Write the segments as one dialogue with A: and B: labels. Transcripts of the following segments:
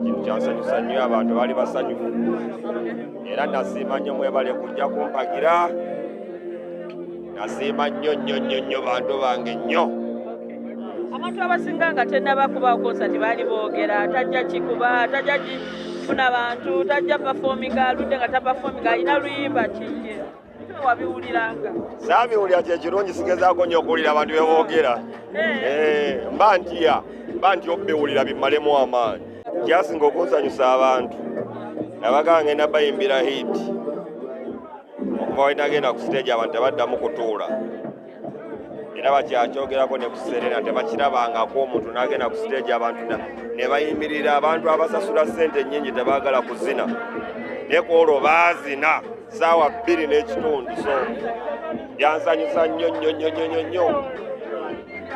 A: kintu kyansanyusa nnyo, abantu baali basanyufu era nasiima nnyo mwebale kujja kumpagira, nasiima nnyo bantu bange nnyo.
B: Abantu abasinga nga tennabakuba konsati baali boogera tajja kikuba, tajja kifuna bantu, tajja pafominga, aludde nga tapafominga, alina luyimba kingi. Wabiwuliranga?
A: Saabiwulira kyekirungi, sigezaako nnyo okuwulira abantu bye boogera. Mba ntya obbiwulira bimmalemu amaanyi. Kyasinga okunsanyusa abantu nabagaa ngenda bayimbira hiti okuva wenagenda ku stage abantu tebaddamu kutuula era bakyakyogerako ne ku Serena tebakirabangako omuntu n'agenda ku stage abantu ne bayimirira. Abantu abasasula ssente nnyingi tebaagala kuzina naye ku olwo baazina ssaawa 2 n'ekitundu. So byansanyusa nnyo.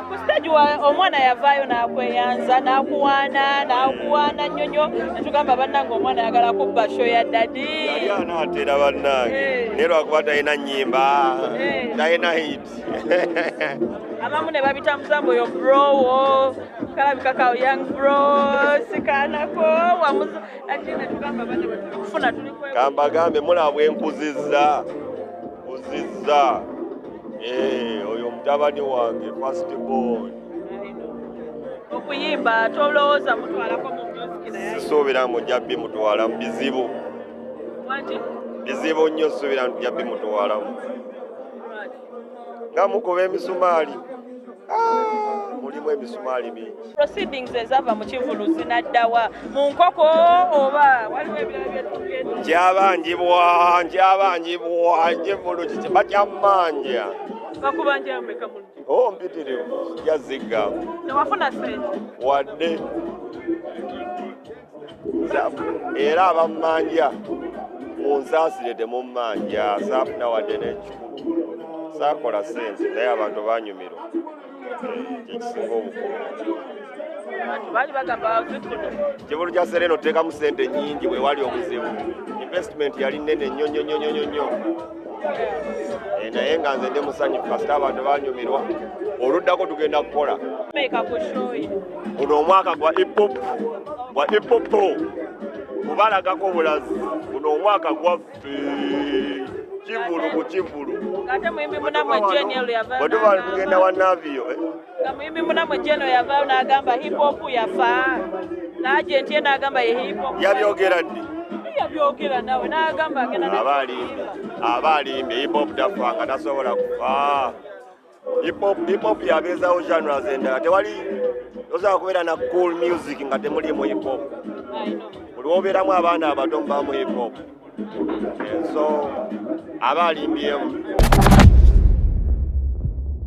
B: Ku stage omwana yavaayo n'akweyanza n'akuwaana nnyo netugamba bannange omwana ayagala kubba show ya dadi.
A: Yali anaatera bannange naye lwakuba talina nnyimba, talina hit.
B: Abamu ne babita musambo oyo bro kalabikaka young bro sikaanako wamuza ati netugamba bannange tukufuna tuli kwe.
A: Kambagambe mulaba bwenkuzizza oyo mutabani wange first born.
B: Okuyimba tolowooza mutwalako mu music naye
A: Sisuubira mujja bimutwalamu bizibu. Bizibu nnyo, suubira mujja bimutwalamu. Nga mukuba emisumaali. Mulimu emisumaali mingi. Proceedings
B: ezava mu Kivulu zinaddawa mu nkoko oba waliwo ebirala byetugenda?
A: Nkyabanjibwa Kivulu bakyammanja.
B: Bakubanja mmeka mu Kivulu?
A: Mpitirivu jaziggamu.
B: Tewafuna ssente?
A: Wadde. Era abammanja munsaasire temummanja, saafuna wadde n'ekikulu. Saakola ssente naye abantu baanyumirwa. Kyekisinga obukulu.
B: Abantu baali bagamba zifuna.
A: Kivulu kya Serena oteekamu ssente nnyingi bwe wali obuzibu. Investment yali nnene nnyo. Naye nga nze ndi musanyufu kasita abantu baanyumirwa. Oluddako tugenda kukola. Buno omwaka gwa hip hop kubalagako bulazi. Buno omwaka gwaffe Kivulu ku Kivulu.
B: Ate muyimbi munamwe Jenny yavaayo.
A: Bwe tuba tugenda wa Navio.
B: Nga muyimbi munamwe Jenny yavaayo n'agamba hip hop yafa. N'agenti ye n'agamba ye hip hop.
A: Yabyogera ddi?
B: Yabyogera nawe n'agamba agenda
A: abaalimbe hip hop tafa nga tasobola kufa. Hip hop yabeezawo genres endala. Tewali osobola kubeera na cool music nga temulimu hip hop. Buli obeeramu abaana abato mubaamu hip hop. So abaalimbyemu.